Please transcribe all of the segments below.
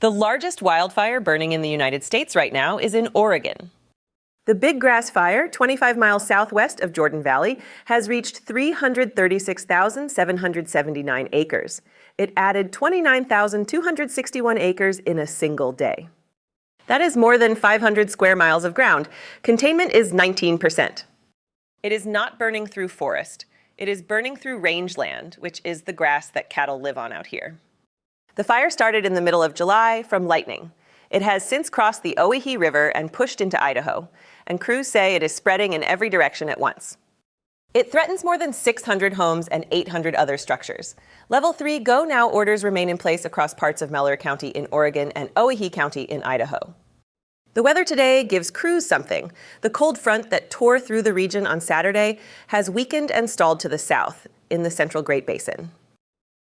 The largest wildfire burning in the United States right now is in Oregon. The Big Grass Fire, 25 miles southwest of Jordan Valley, has reached 336,779 acres. It added 29,261 acres in a single day. That is more than 500 square miles of ground. Containment is 19%. It is not burning through forest. It is burning through rangeland, which is the grass that cattle live on out here. The fire started in the middle of July from lightning. It has since crossed the Owyhee River and pushed into Idaho, and crews say it is spreading in every direction at once. It threatens more than 600 homes and 800 other structures. Level 3 Go Now orders remain in place across parts of Malheur County in Oregon and Owyhee County in Idaho. The weather today gives crews something. The cold front that tore through the region on Saturday has weakened and stalled to the south in the central Great Basin.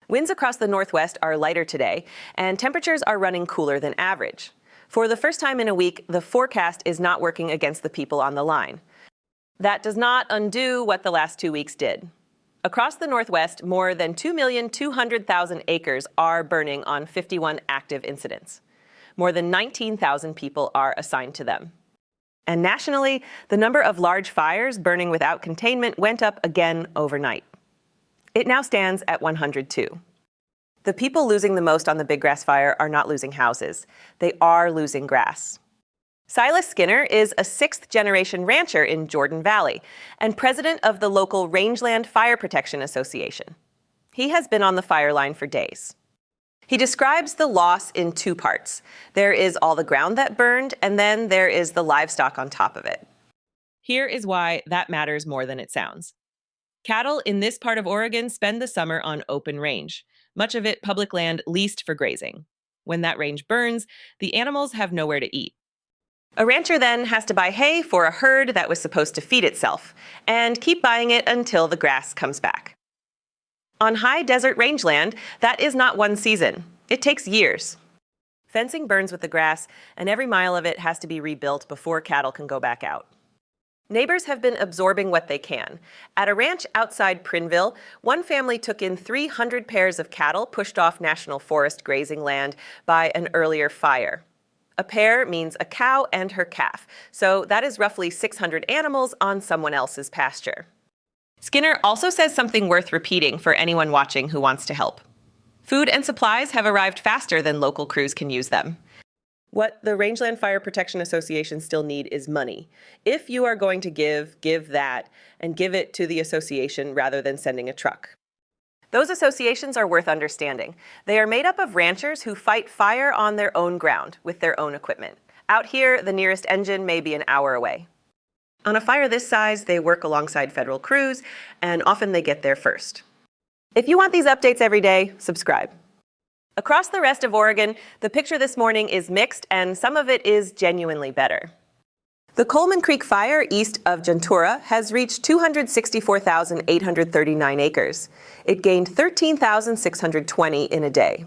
Winds across the northwest are lighter today, and temperatures are running cooler than average. For the first time in a week, the forecast is not working against the people on the line. That does not undo what the last 2 weeks did. Across the northwest, more than 2,200,000 acres are burning on 51 active incidents. More than 19,000 people are assigned to them. And nationally, the number of large fires burning without containment went up again overnight. It now stands at 102. The people losing the most on the Big Grass Fire are not losing houses. They are losing grass. Silas Skinner is a sixth-generation rancher in Jordan Valley and president of the local Rangeland Fire Protection Association. He has been on the fire line for days. He describes the loss in two parts. There is all the ground that burned, and then there is the livestock on top of it. Here is why that matters more than it sounds. Cattle in this part of Oregon spend the summer on open range, much of it public land leased for grazing. When that range burns, the animals have nowhere to eat. A rancher then has to buy hay for a herd that was supposed to feed itself, and keep buying it until the grass comes back. On high desert rangeland, that is not one season. It takes years. Fencing burns with the grass, and every mile of it has to be rebuilt before cattle can go back out. Neighbors have been absorbing what they can. At a ranch outside Prineville, one family took in 300 pairs of cattle pushed off national forest grazing land by an earlier fire. A pair means a cow and her calf, so that is roughly 600 animals on someone else's pasture. Skinner also says something worth repeating for anyone watching who wants to help. Food and supplies have arrived faster than local crews can use them. What the Rangeland Fire Protection Association still need is money. If you are going to give that, and give it to the association rather than sending a truck. Those associations are worth understanding. They are made up of ranchers who fight fire on their own ground with their own equipment. Out here, the nearest engine may be an hour away. On a fire this size, they work alongside federal crews, and often they get there first. If you want these updates every day, subscribe. Across the rest of Oregon, the picture this morning is mixed, and some of it is genuinely better. The Coleman Creek Fire east of Gentura has reached 264,839 acres. It gained 13,620 in a day.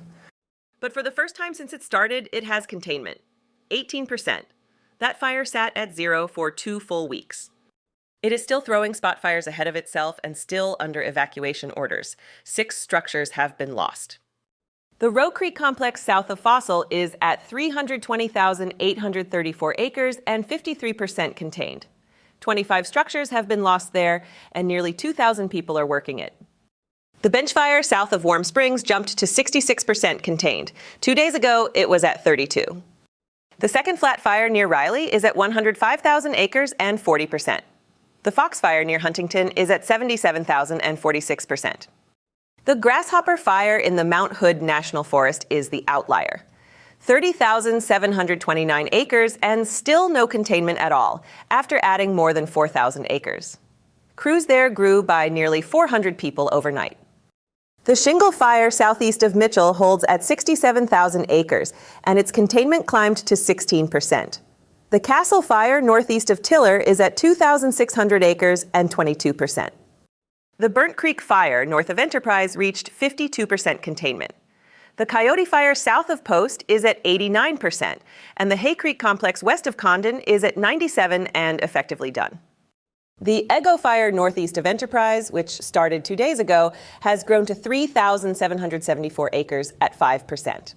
But for the first time since it started, it has containment, 18%. That fire sat at 0 for 2 full weeks. It is still throwing spot fires ahead of itself and still under evacuation orders. 6 structures have been lost. The Roe Creek complex south of Fossil is at 320,834 acres and 53% contained. 25 structures have been lost there, and nearly 2,000 people are working it. The Bench Fire south of Warm Springs jumped to 66% contained. 2 days ago, it was at 32. The second flat fire near Riley is at 105,000 acres and 40%. The Fox Fire near Huntington is at 77,000 and 46%. The Grasshopper Fire in the Mount Hood National Forest is the outlier. 30,729 acres and still no containment at all, after adding more than 4,000 acres. Crews there grew by nearly 400 people overnight. The Shingle Fire southeast of Mitchell holds at 67,000 acres, and its containment climbed to 16%. The Castle Fire northeast of Tiller is at 2,600 acres and 22%. The Burnt Creek Fire north of Enterprise reached 52% containment. The Coyote Fire south of Post is at 89%, and the Hay Creek Complex west of Condon is at 97% and effectively done. The Ego Fire northeast of Enterprise, which started 2 days ago, has grown to 3,774 acres at 5%.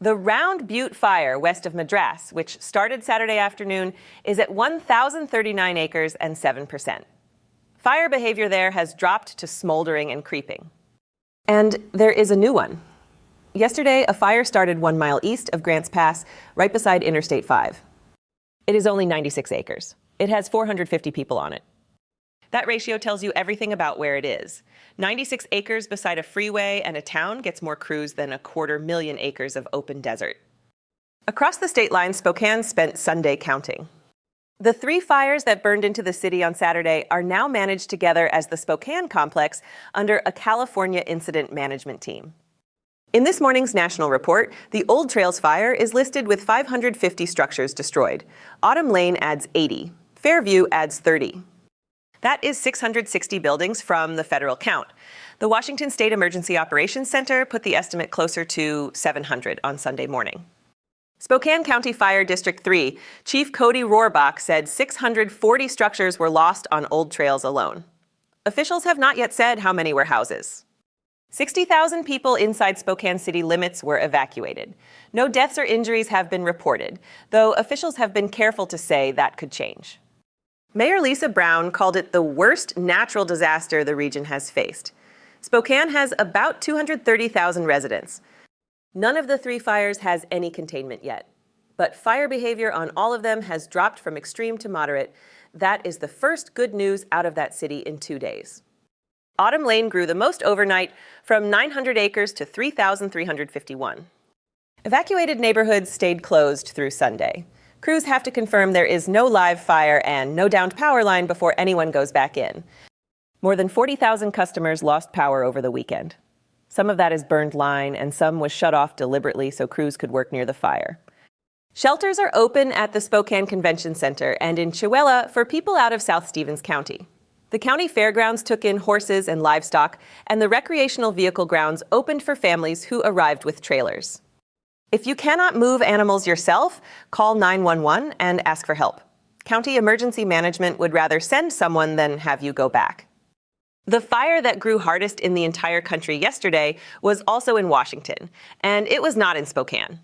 The Round Butte Fire west of Madras, which started Saturday afternoon, is at 1,039 acres and 7%. Fire behavior there has dropped to smoldering and creeping. And there is a new one. Yesterday, a fire started 1 mile east of Grants Pass, right beside Interstate 5. It is only 96 acres. It has 450 people on it. That ratio tells you everything about where it is. 96 acres beside a freeway and a town gets more crews than 250,000 acres of open desert. Across the state line, Spokane spent Sunday counting. The 3 fires that burned into the city on Saturday are now managed together as the Spokane complex under a California incident management team. In this morning's national report, the Old Trails fire is listed with 550 structures destroyed. Autumn Lane adds 80. Fairview adds 30. That is 660 buildings from the federal count. The Washington State Emergency Operations Center put the estimate closer to 700 on Sunday morning. Spokane County Fire District 3, Chief Cody Rohrbach said 640 structures were lost on Old Trails alone. Officials have not yet said how many were houses. 60,000 people inside Spokane city limits were evacuated. No deaths or injuries have been reported, though officials have been careful to say that could change. Mayor Lisa Brown called it the worst natural disaster the region has faced. Spokane has about 230,000 residents. None of the 3 fires has any containment yet, but fire behavior on all of them has dropped from extreme to moderate. That is the first good news out of that city in 2 days. Autumn Lane grew the most overnight, from 900 acres to 3,351. Evacuated neighborhoods stayed closed through Sunday. Crews have to confirm there is no live fire and no downed power line before anyone goes back in. More than 40,000 customers lost power over the weekend. Some of that is burned line, and some was shut off deliberately so crews could work near the fire. Shelters are open at the Spokane Convention Center and in Chewelah for people out of South Stevens County. The county fairgrounds took in horses and livestock, and the recreational vehicle grounds opened for families who arrived with trailers. If you cannot move animals yourself, call 911 and ask for help. County Emergency Management would rather send someone than have you go back. The fire that grew hardest in the entire country yesterday was also in Washington, and it was not in Spokane.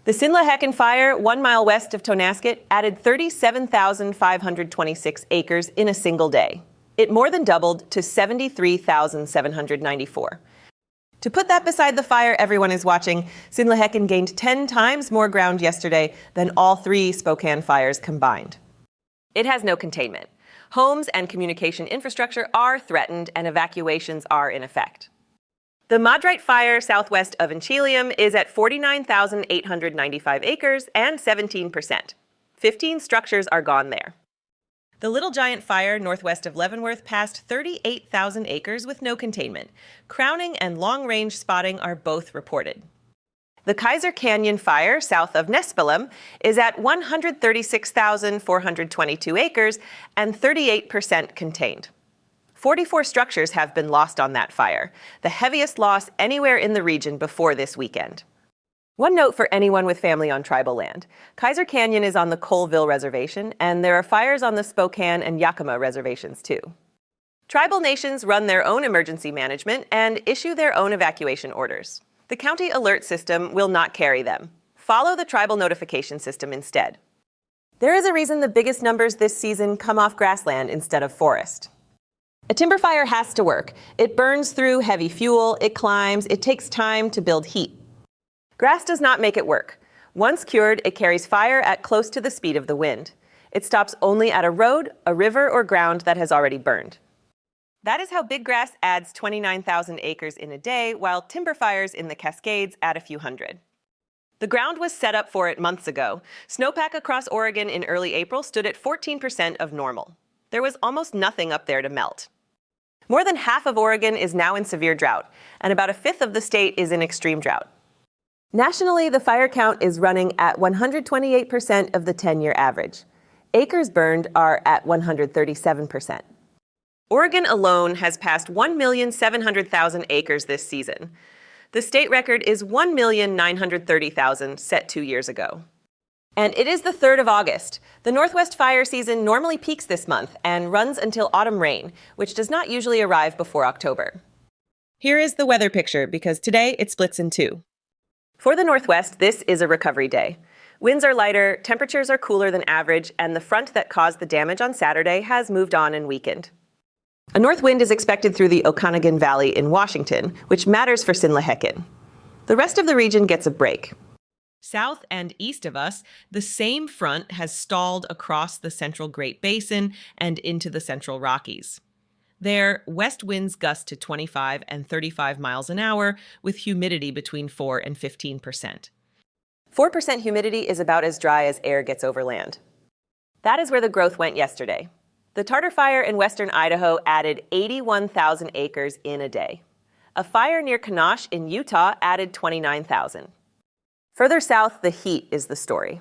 The Sinlahekin Fire, 1 mile west of Tonasket, added 37,526 acres in a single day. It more than doubled to 73,794. To put that beside the fire everyone is watching, Sinlahekin gained 10 times more ground yesterday than all 3 Spokane fires combined. It has no containment. Homes and communication infrastructure are threatened and evacuations are in effect. The Madrite Fire southwest of Enchelium is at 49,895 acres and 17%. 15 structures are gone there. The Little Giant Fire northwest of Leavenworth passed 38,000 acres with no containment. Crowning and long-range spotting are both reported. The Kaiser Canyon Fire south of Nespelem is at 136,422 acres and 38% contained. 44 structures have been lost on that fire, the heaviest loss anywhere in the region before this weekend. One note for anyone with family on tribal land. Kaiser Canyon is on the Colville Reservation, and there are fires on the Spokane and Yakima reservations too. Tribal nations run their own emergency management and issue their own evacuation orders. The county alert system will not carry them. Follow the tribal notification system instead. There is a reason the biggest numbers this season come off grassland instead of forest. A timber fire has to work. It burns through heavy fuel, it climbs, it takes time to build heat. Grass does not make it work. Once cured, it carries fire at close to the speed of the wind. It stops only at a road, a river, or ground that has already burned. That is how big grass adds 29,000 acres in a day, while timber fires in the Cascades add a few hundred. The ground was set up for it months ago. Snowpack across Oregon in early April stood at 14% of normal. There was almost nothing up there to melt. More than half of Oregon is now in severe drought, and about a fifth of the state is in extreme drought. Nationally, the fire count is running at 128% of the 10-year average. Acres burned are at 137%. Oregon alone has passed 1,700,000 acres this season. The state record is 1,930,000 set 2 years ago. And it is the 3rd of August. The Northwest fire season normally peaks this month and runs until autumn rain, which does not usually arrive before October. Here is the weather picture because today it splits in two. For the Northwest, this is a recovery day. Winds are lighter, temperatures are cooler than average, and the front that caused the damage on Saturday has moved on and weakened. A north wind is expected through the Okanagan Valley in Washington, which matters for Sinlahekin. The rest of the region gets a break. South and east of us, the same front has stalled across the central Great Basin and into the central Rockies. There, west winds gust to 25 and 35 miles an hour with humidity between 4 and 15%. 4% humidity is about as dry as air gets over land. That is where the growth went yesterday. The Tartar Fire in western Idaho added 81,000 acres in a day. A fire near Kanosh in Utah added 29,000. Further south, the heat is the story.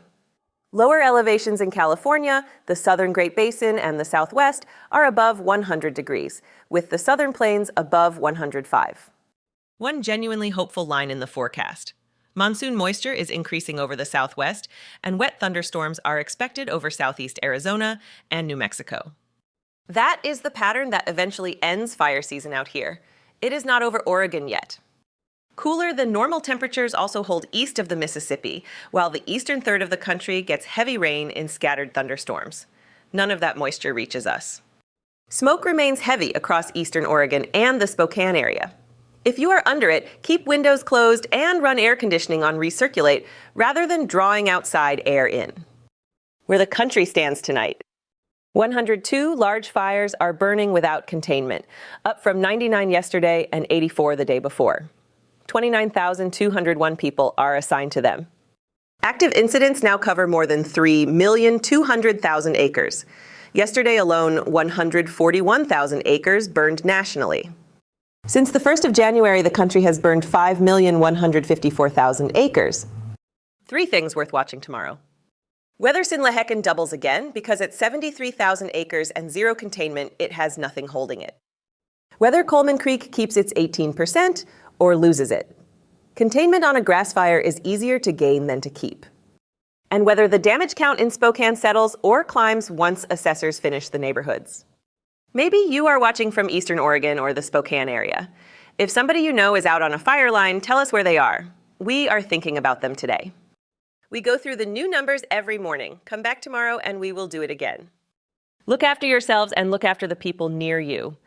Lower elevations in California, the southern Great Basin, and the Southwest are above 100 degrees, with the southern plains above 105. One genuinely hopeful line in the forecast. Monsoon moisture is increasing over the Southwest, and wet thunderstorms are expected over southeast Arizona and New Mexico. That is the pattern that eventually ends fire season out here. It is not over Oregon yet. Cooler than normal temperatures also hold east of the Mississippi, while the eastern third of the country gets heavy rain in scattered thunderstorms. None of that moisture reaches us. Smoke remains heavy across eastern Oregon and the Spokane area. If you are under it, keep windows closed and run air conditioning on recirculate rather than drawing outside air in. Where the country stands tonight. 102 large fires are burning without containment, up from 99 yesterday and 84 the day before. 29,201 people are assigned to them. Active incidents now cover more than 3,200,000 acres. Yesterday alone, 141,000 acres burned nationally. Since the 1st of January, the country has burned 5,154,000 acres. 3 things worth watching tomorrow. Whether Sinlahekin doubles again, because at 73,000 acres and zero containment, it has nothing holding it. Whether Coleman Creek keeps its 18%, or loses it. Containment on a grass fire is easier to gain than to keep. And whether the damage count in Spokane settles or climbs once assessors finish the neighborhoods. Maybe you are watching from eastern Oregon or the Spokane area. If somebody you know is out on a fire line, tell us where they are. We are thinking about them today. We go through the new numbers every morning. Come back tomorrow and we will do it again. Look after yourselves and look after the people near you.